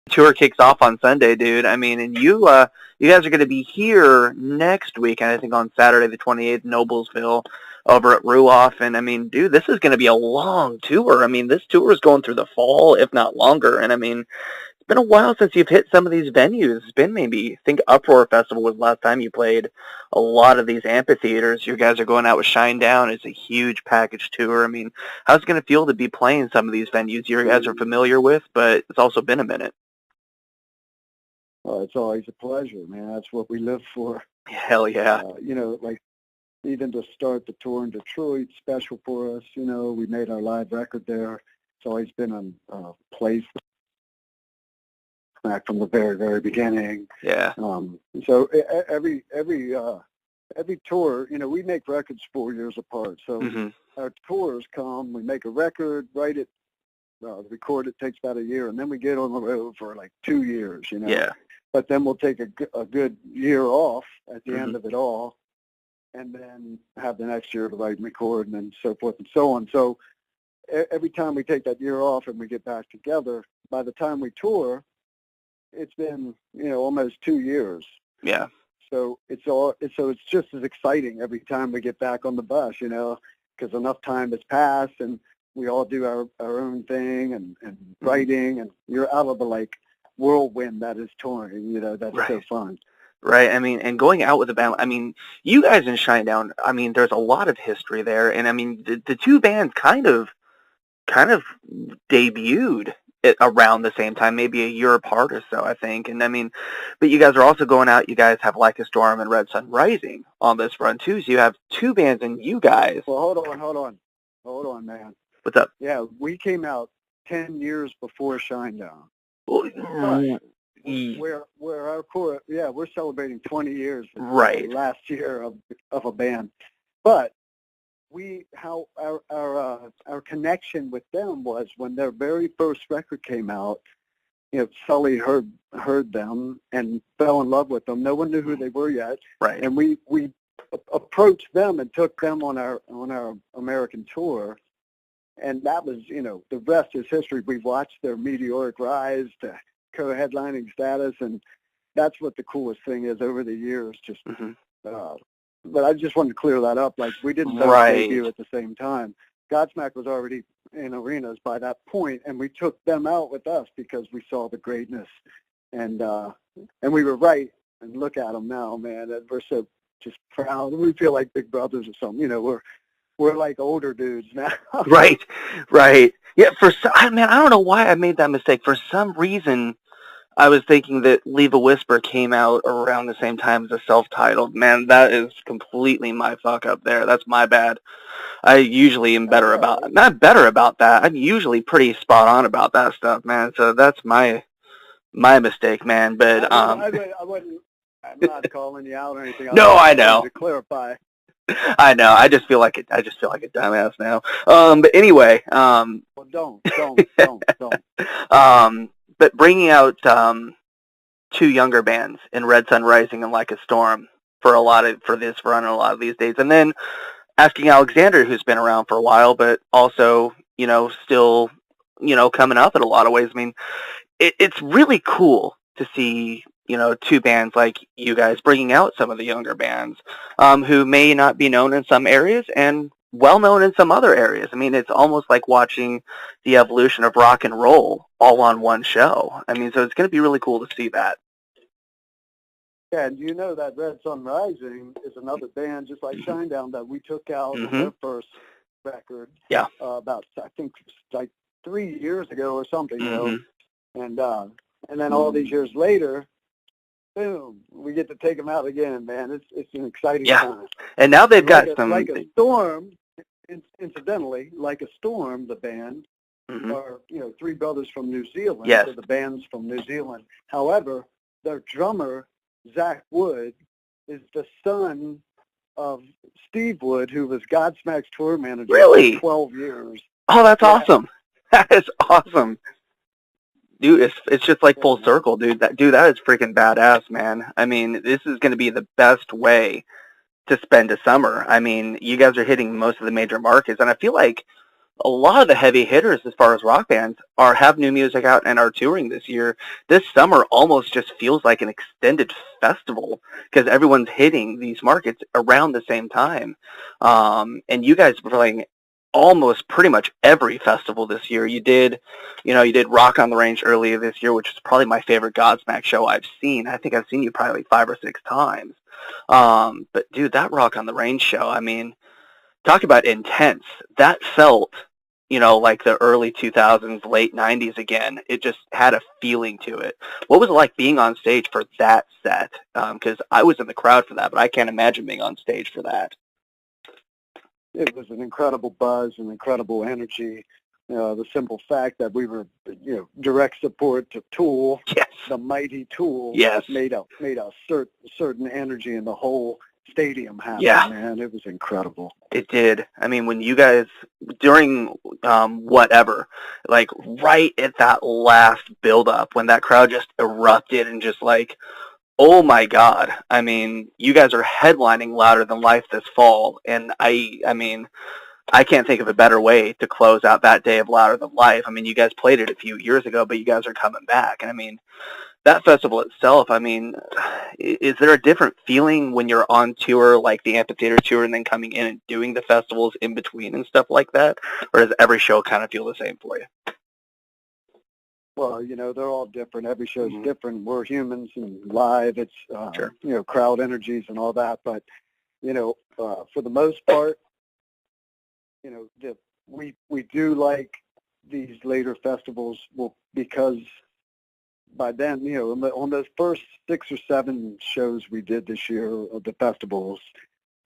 Tour kicks off on Sunday, dude. I mean, and you guys are going to be here next week, and I think on Saturday the 28th, Noblesville, over at Ruoff. And I mean, dude, this is going to be a long tour. I mean, this tour is going through the fall, if not longer. And I mean, it's been a while since you've hit some of these venues. It's been maybe, I think Uproar Festival was the last time you played a lot of these amphitheaters. You guys are going out with Shinedown. It's a huge package tour. I mean, how's it going to feel to be playing some of these venues you guys are familiar with, but it's also been a minute? Oh, it's always a pleasure, man. That's what we live for. Hell yeah. Like even to start the tour in Detroit, special for us. We made our live record there. It's always been a place back from the very, very beginning. Yeah. So every tour, we make records 4 years apart. So our tours come, we make a record, write it, record it, takes about a year, and then we get on the road for like 2 years, Yeah. But then we'll take a good year off at the end of it all, and then have the next year to write and record, and then so forth and so on. So every time we take that year off and we get back together, by the time we tour, it's been, almost 2 years. Yeah. So it's just as exciting every time we get back on the bus, because enough time has passed and we all do our own thing and writing, and you're out of the whirlwind that is touring, that's Right. so fun. Right. I mean, and going out with a band, I mean, you guys in Shinedown, I mean, there's a lot of history there. And I mean, the two bands kind of debuted around the same time, maybe a year apart or so, I think. And I mean, but you guys are also going out. You guys have Like a Storm and Red Sun Rising on this run too. So you have two bands and you guys. Well, hold on, man. What's up? Yeah, we came out 10 years before Shinedown. Where our core, we're celebrating 20 years right last year of a band, but how our connection with them was when their very first record came out. Sully heard them and fell in love with them. No one knew who they were yet, right? And we approached them and took them on our American tour, and that was the rest is history. We watched their meteoric rise to co-headlining status, and that's what the coolest thing is over the years. Just, but I just wanted to clear that up. Like, we didn't debut at the same time. Godsmack was already in arenas by that point, and we took them out with us because we saw the greatness, and we were right. And look at them now, man. And we're so just proud. We feel like big brothers or something. We're like older dudes now. Right. Yeah. I don't know why I made that mistake. For some reason, I was thinking that Leave a Whisper came out around the same time as a self-titled. Man, that is completely my fuck up there. That's my bad. I usually am not better about that. I'm usually pretty spot on about that stuff, man. So that's my mistake, man. But I'm not calling you out or anything. No, I know. To clarify. I know. I just feel like a dumbass now. But anyway. Well, don't. But bringing out two younger bands in Red Sun Rising and Like a Storm for this run and a lot of these dates, and then asking Alexander, who's been around for a while, but also still coming up in a lot of ways. I mean, it's really cool to see two bands like you guys bringing out some of the younger bands who may not be known in some areas and well known in some other areas. I mean, it's almost like watching the evolution of rock and roll all on one show. I mean, so it's going to be really cool to see that. Yeah, and that Red Sun Rising is another band just like Shinedown that we took out on their first record. Yeah. About, I think, like 3 years ago or something, and then all these years later, boom, we get to take them out again, man. It's an exciting time. And now they've got some... Like a Storm, incidentally, Like a Storm, the band, are, three brothers from New Zealand. Yes. So the band's from New Zealand. However, their drummer, Zach Wood, is the son of Steve Wood, who was Godsmack's tour manager for 12 years. Oh, that's awesome. That is awesome. Dude, it's just like full circle, dude. That is freaking badass, man. I mean, this is going to be the best way to spend a summer. I mean, you guys are hitting most of the major markets, and I feel like a lot of the heavy hitters as far as rock bands have new music out and are touring this year. This summer almost just feels like an extended festival because everyone's hitting these markets around the same time. And you guys were playing almost pretty much every festival this year. You did Rock on the Range earlier this year, which is probably my favorite Godsmack show I've seen. I think I've seen you probably like 5 or 6 times. But dude, that Rock on the Range show, I mean, talk about intense. That felt, like the early 2000s, late 90s again. It just had a feeling to it. What was it like being on stage for that set? Because I was in the crowd for that, but I can't imagine being on stage for that. It was an incredible buzz, an incredible energy. The simple fact that we were, direct support to Tool, Yes. the mighty Tool, Yes. made a certain energy in the whole stadium happen. Yeah. Man, it was incredible. It did. I mean, when you guys, during whatever, like right at that last build-up, when that crowd just erupted and just like, oh my God. I mean, you guys are headlining Louder Than Life this fall, and I mean, I can't think of a better way to close out that day of Louder Than Life. I mean, you guys played it a few years ago, but you guys are coming back. And I mean, that festival itself, I mean, is there a different feeling when you're on tour, like the amphitheater tour, and then coming in and doing the festivals in between and stuff like that? Or does every show kind of feel the same for you? Well, they're all different. Every show's different. We're humans, and live, it's, Sure. crowd energies and all that. But, for the most part, we do like these later festivals, because by then, on those first 6 or 7 shows we did this year of the festivals,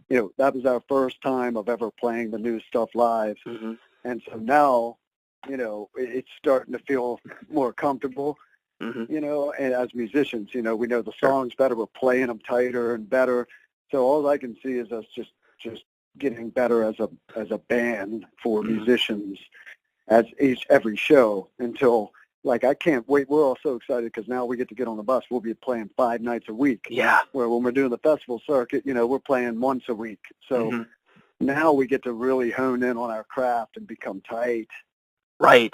that was our first time of ever playing the new stuff live. Mm-hmm. And so now, it's starting to feel more comfortable, Mm-hmm. and as musicians, we know the songs better. We're playing them tighter and better. So all I can see is us just getting better as a band for musicians as every show until, like, I can't wait. We're all so excited because now we get to get on the bus. We'll be playing 5 nights a week. Yeah. Where when we're doing the festival circuit, we're playing once a week. So now we get to really hone in on our craft and become tight. Right.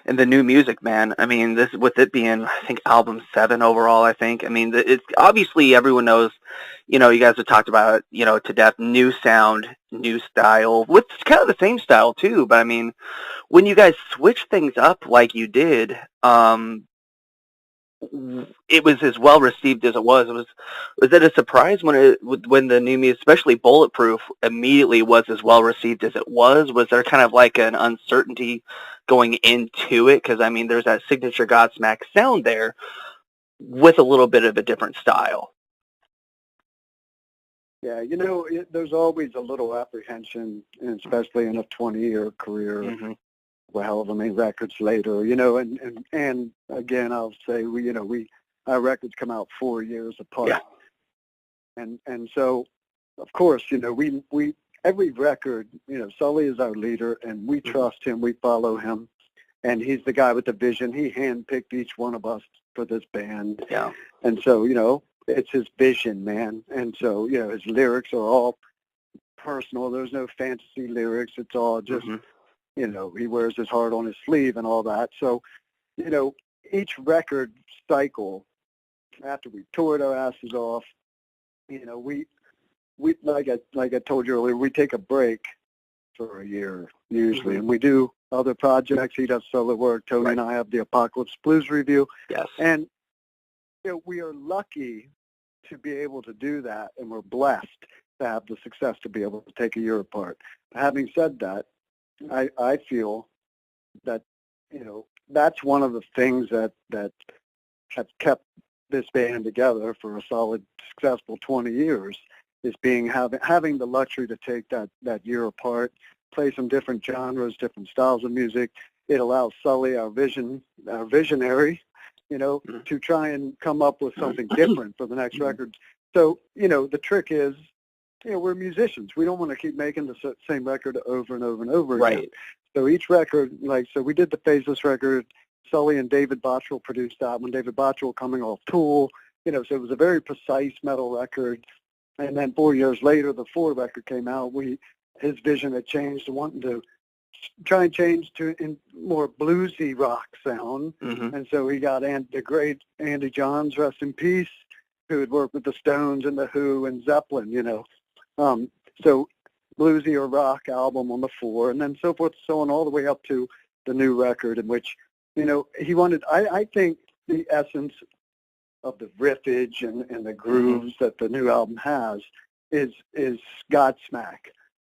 And the new music, man. I mean, this with it being, I think, album 7 overall. I think. I mean, it's obviously everyone knows. You guys have talked about it, to death. New sound, new style, with kind of the same style too. But I mean, when you guys switch things up like you did, it was as well received as it was. Was it a surprise when the new music, especially Bulletproof, immediately was as well received as it was? Was there kind of like an uncertainty going into it? Because I mean, there's that signature Godsmack sound there with a little bit of a different style. Yeah, there's always a little apprehension, and especially in a 20-year career. Mm-hmm. Well, however many records later, and again, I'll say our records come out 4 years apart. Yeah. And so, of course, we every record, Sully is our leader, and we trust him, we follow him, and he's the guy with the vision. He handpicked each one of us for this band. Yeah. And so, it's his vision, man. And so, his lyrics are all personal. There's no fantasy lyrics. It's all just he wears his heart on his sleeve and all that. So, each record cycle, after we toured our asses off, we like I told you earlier, we take a break for a year usually, and we do other projects. He does solo work. Tony and I have the Apocalypse Blues Review. Yes. And we are lucky to be able to do that, and we're blessed to have the success to be able to take a year apart. Having said that, I feel that, that's one of the things that have kept this band together for a solid, successful 20 years is having the luxury to take that year apart, play some different genres, different styles of music. It allows Sully, our visionary, to try and come up with something different for the next record. So, the trick is, we're musicians. We don't want to keep making the same record over and over and over again. Right. So each record, so we did the Phaseless record. Sully and David Bottrell produced that one. David Bottrell coming off Tool, so it was a very precise metal record. And then 4 years later, the Ford record came out. His vision had changed to wanting to try and change to in more bluesy rock sound. Mm-hmm. And so we got the great Andy Johns, rest in peace, who had worked with the Stones and the Who and Zeppelin, So bluesy or rock album on the 4, and then so forth, so on, all the way up to the new record, in which, he wanted, I think the essence of the riffage and the grooves that the new album has is Godsmack.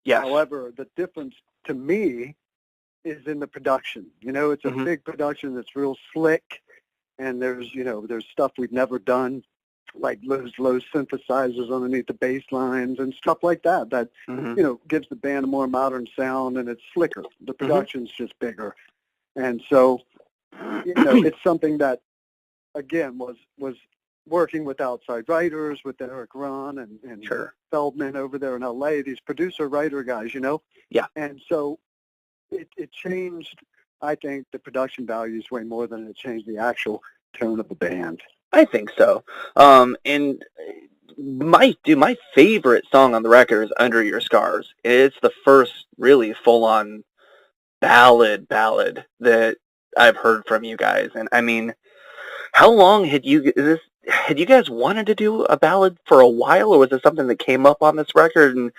Yes. However, the difference to me is in the production. It's a big production that's real slick, and there's stuff we've never done, like those low synthesizers underneath the bass lines and stuff like that gives the band a more modern sound, and it's slicker. The production's just bigger. And so, it's something that, again, was working with outside writers, with Eric Ron and Sure. Feldman over there in L.A., these producer-writer guys, Yeah. And so it changed, I think, the production values way more than it changed the actual tone of the band. I think so. And my favorite song on the record is Under Your Scars. It's the first really full-on ballad that I've heard from you guys. And I mean, how long had you guys wanted to do a ballad for a while, or was it something that came up on this record? And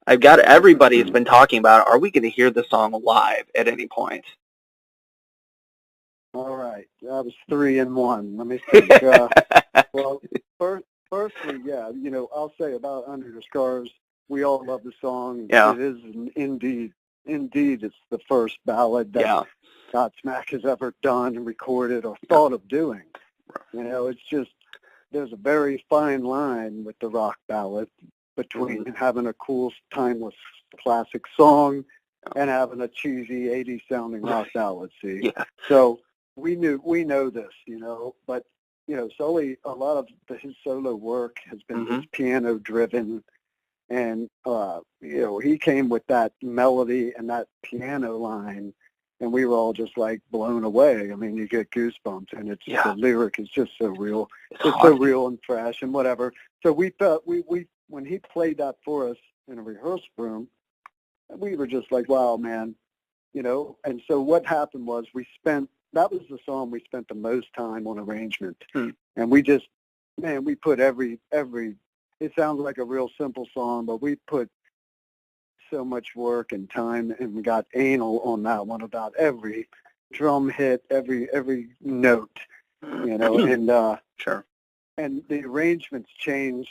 I've got everybody's been talking about, are we going to hear the song live at any point? All right, that was 3 in 1. Let me think. Well, firstly, yeah, I'll say about Under Your Scars, we all love the song. Yeah. It is indeed, it's the first ballad that Godsmack has ever done and recorded or thought of doing. It's just, there's a very fine line with the rock ballad between having a cool, timeless, classic song and having a cheesy 80s sounding rock ballad. See, yeah. So we know this, but Sully, a lot of his solo work has been just piano driven, and he came with that melody and that piano line, and we were all just like blown away. I mean, you get goosebumps, and it's the lyric is just so real. It's so real and fresh and whatever. So we felt we when he played that for us in a rehearsal room, we were just like, wow, man, And so what happened was that was the song we spent the most time on arrangement, and we put every. It sounds like a real simple song, but we put so much work and time, and we got anal on that one about every drum hit, every note, and sure. And the arrangements changed,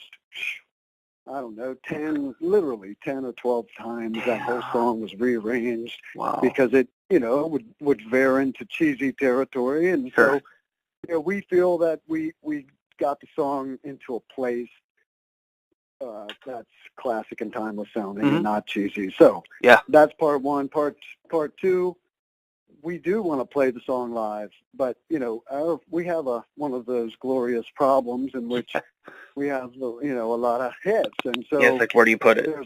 I don't know, 10 or 12 times. That whole song was rearranged because it, would veer into cheesy territory. And so, we feel that we got the song into a place that's classic and timeless sounding and not cheesy. So that's part one. Part two, we do want to play the song live, but we have one of those glorious problems in which we have a lot of hits, and so like where do you put it? There are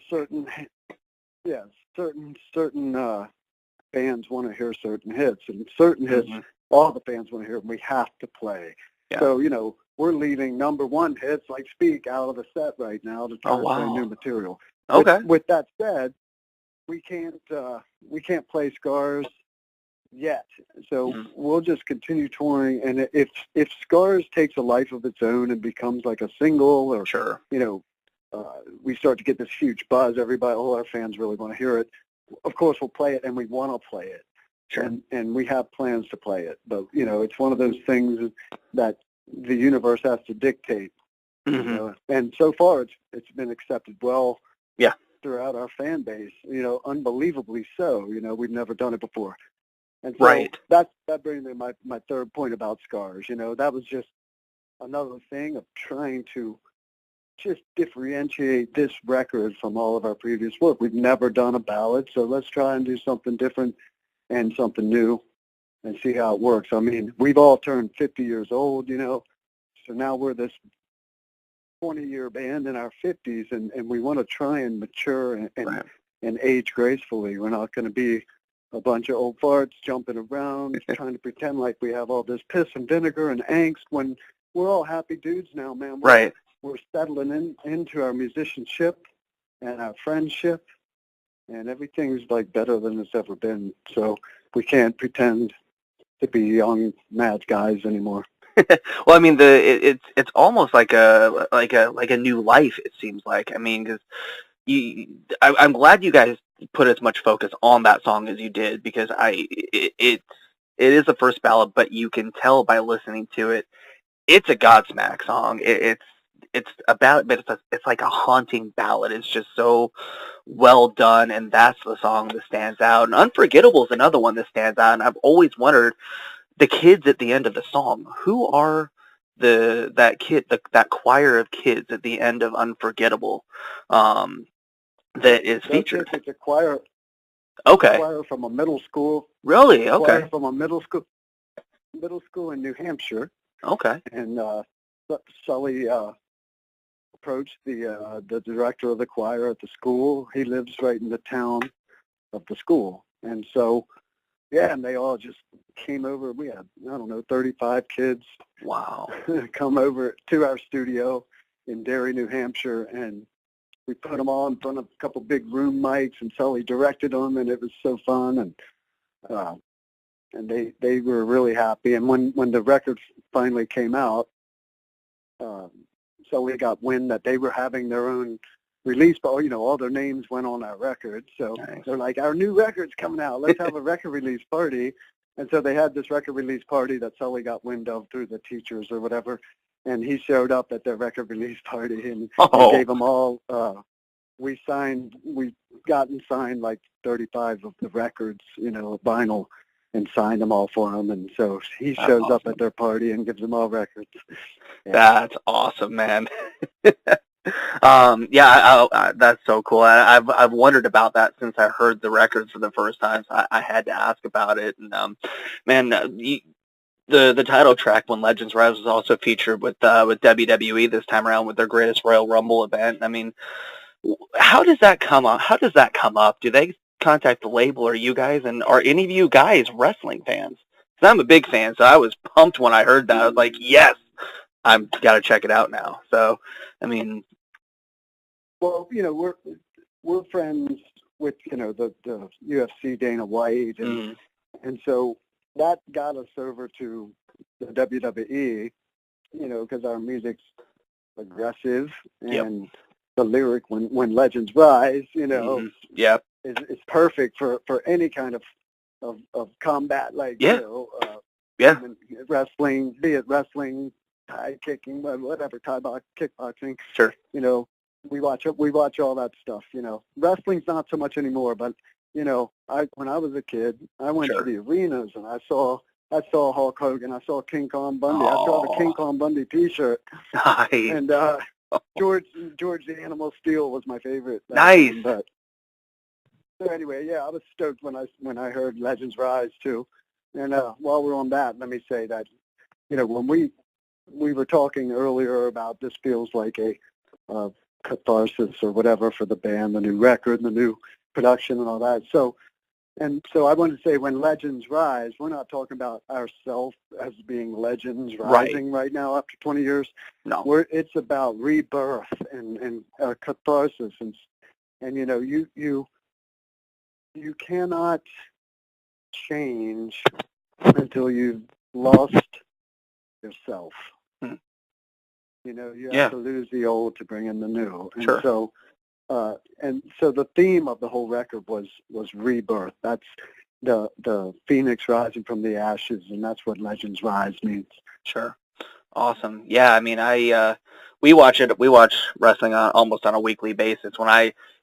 certain bands want to hear certain hits, and certain hits all the fans want to hear, and we have to play. Yeah. So we're leaving number one hits like Speak out of the set right now to try to play new material. Okay. With that said, we can't play Scars yet, so we'll just continue touring. And if Scars takes a life of its own and becomes like a single, or we start to get this huge buzz, all our fans really want to hear it. Of course, we'll play it, and we want to play it. Sure. And we have plans to play it, but it's one of those things that the universe has to dictate. And so far it's been accepted well throughout our fan base, unbelievably so. We've never done it before. And so that brings me to my third point about Scars. That was just another thing of trying to just differentiate this record from all of our previous work. We've never done a ballad, so let's try and do something different and something new and see how it works. I mean, we've all turned 50 years old, so now we're this 20-year band in our 50s, and we want to try and mature and age gracefully. We're not going to be a bunch of old farts jumping around trying to pretend like we have all this piss and vinegar and angst when we're all happy dudes now, man. We're settling into our musicianship and our friendship, and everything's like better than it's ever been. So we can't pretend to be young mad guys anymore. Well, I mean, it's almost like a new life. It seems like. I mean, because I'm glad you guys put as much focus on that song as you did, because it is the first ballad, but you can tell by listening to it, it's a Godsmack song. It's about, but it's like a haunting ballad. It's just so well done, and that's the song that stands out. And Unforgettable is another one that stands out. And I've always wondered, the kids at the end of the song, who are that choir of kids at the end of Unforgettable, that is featured. It's a choir. Okay. A choir from a middle school. Really? Okay. Choir from a middle school in New Hampshire. Okay. And Sully approached the director of the choir at the school. He lives right in the town of the school, and so yeah, and they all just came over. We had, I don't know, 35 kids. Wow. Come over to our studio in Derry, New Hampshire, and we put them all in front of a couple big room mics, and Sully directed them, and it was so fun, and they were really happy. And when the record finally came out, Sully got wind that they were having their own release, but all their names went on our record. So nice. They're like, our new record's coming out. Let's have a record release party. And so they had this record release party that Sully got wind of through the teachers or whatever. And he showed up at their record release party, and he gave them all. We gotten signed like 35 of the records, vinyl, and signed them all for them. And so he shows up at their party and gives them all records. Yeah. That's awesome, man. That's so cool. I've wondered about that since I heard the records for the first time. So I had to ask about it. And the title track "When Legends Rise" was also featured with WWE this time around with their Greatest Royal Rumble event. I mean, how does that come up? How does that come up? Do they contact the label or you guys? And are any of you guys wrestling fans? Because I'm a big fan, so I was pumped when I heard that. I was like, yes, I've got to check it out now. So, I mean. Well, we're friends with the UFC Dana White, and so that got us over to the WWE, because our music's aggressive, and the lyric when Legends Rise, is perfect for any kind of combat, like wrestling, be it wrestling, Thai kicking, whatever, Thai kickboxing. Sure. We watch all that stuff. Wrestling's not so much anymore, but when I was a kid, I went to the arenas and I saw Hulk Hogan, I saw King Kong Bundy, I saw the King Kong Bundy T-shirt, nice. And George the Animal Steel was my favorite. Nice. But so anyway, I was stoked when I heard Legends Rise too. And while we're on that, let me say that when we were talking earlier about this feels like a catharsis or whatever for the band, the new record, the new production and all that. So I wanted to say, when Legends Rise, we're not talking about ourselves as being legends rising right now after 20 years. No. It's about rebirth and catharsis. And you cannot change until you've lost yourself. You have to lose the old to bring in the new. And so the theme of the whole record was rebirth. That's the phoenix rising from the ashes, and that's what Legends Rise means. Sure. Awesome. Yeah, I mean, we watch wrestling almost on a weekly basis.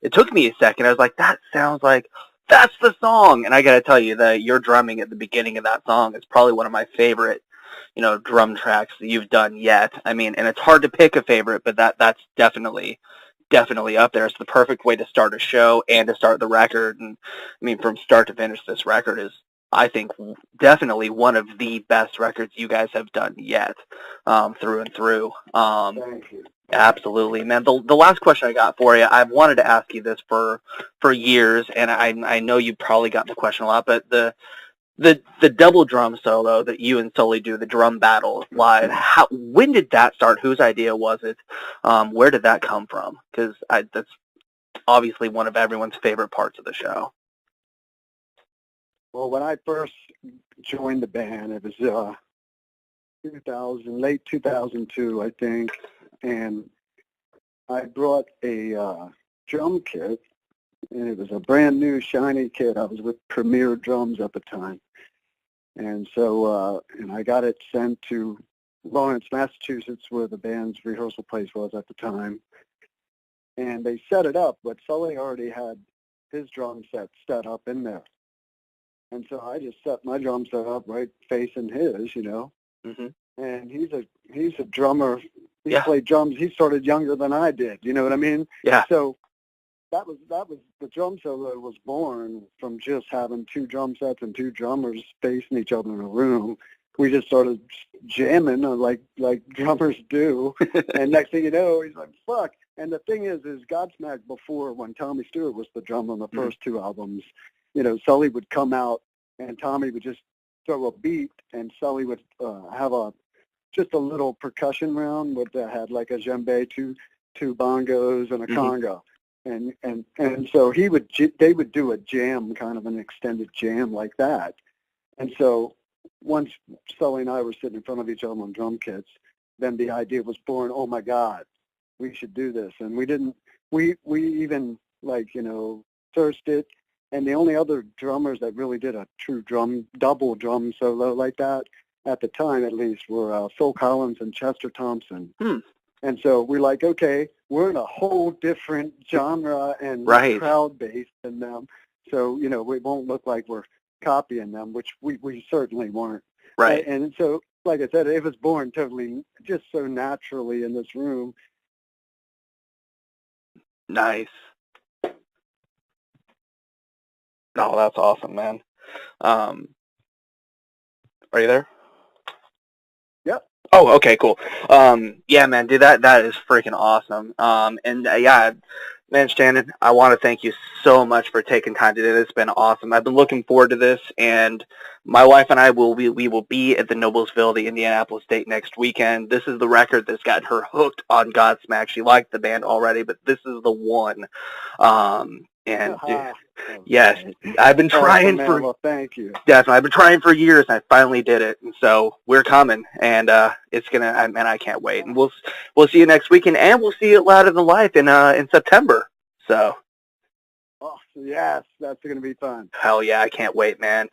It took me a second. I was like, that sounds like that's the song. And I got to tell you that your drumming at the beginning of that song is probably one of my favorite drum tracks that you've done yet. I mean, and it's hard to pick a favorite, but that's definitely up there. It's the perfect way to start a show and to start the record. And I mean, from start to finish, this record is, I think, definitely one of the best records you guys have done yet, through and through. Thank you. Absolutely, man. The last question I got for you, I've wanted to ask you this for years, and I know you've probably gotten the question a lot, but the double drum solo that you and Sully do, the drum battle live, when did that start? Whose idea was it? Where did that come from? Because obviously one of everyone's favorite parts of the show. Well, when I first joined the band, it was 2000, late 2002, I think, and I brought a drum kit, and it was a brand new shiny kit. I was with Premier Drums at the time, and so and I got it sent to Lawrence, Massachusetts, where the band's rehearsal place was at the time, and they set it up, but Sully already had his drum set up in there. And so I just set my drum set up right facing his, you know. Mm-hmm. And he's a drummer. He played drums. He started younger than I did. You know what I mean? Yeah. So that was the drum solo was born from just having two drum sets and two drummers facing each other in a room. We just started jamming like drummers do. And next thing you know, he's like, fuck. And the thing is Godsmack, before, when Tommy Stewart was the drummer on the first two albums, you know, Sully would come out and Tommy would just throw a beat, and Sully would have just a little percussion round that had like a djembe, two bongos, and a conga, and so they would do a jam, kind of an extended jam like that. And so once Sully and I were sitting in front of each other on drum kits, then the idea was born. Oh my God, we should do this, and we even, like, you know, searched it. And the only other drummers that really did a true double drum solo like that, at the time at least, were Phil Collins and Chester Thompson. And so we're like, okay, we're in a whole different genre and crowd base than them. So, you know, we won't look like we're copying them, which we certainly weren't. Right. And so, like I said, it was born totally just so naturally in this room. Nice. Oh, that's awesome, man. Are you there? Yep. Oh, okay, cool. Yeah, man, dude, that is freaking awesome. And yeah, man, Shannon, I want to thank you so much for taking time to do this. It's been awesome. I've been looking forward to this, and my wife and I will be at the Noblesville, the Indianapolis date next weekend. This is the record that's got her hooked on Godsmack. She liked the band already, but this is the one. And yes, I've been trying well, thank you. Definitely, I've been trying for years, and I finally did it. And so we're coming, and it's gonna. And I can't wait. And we'll see you next weekend, and we'll see it Louder Than Life in September. So. Oh yes, that's gonna be fun. Hell yeah, I can't wait, man.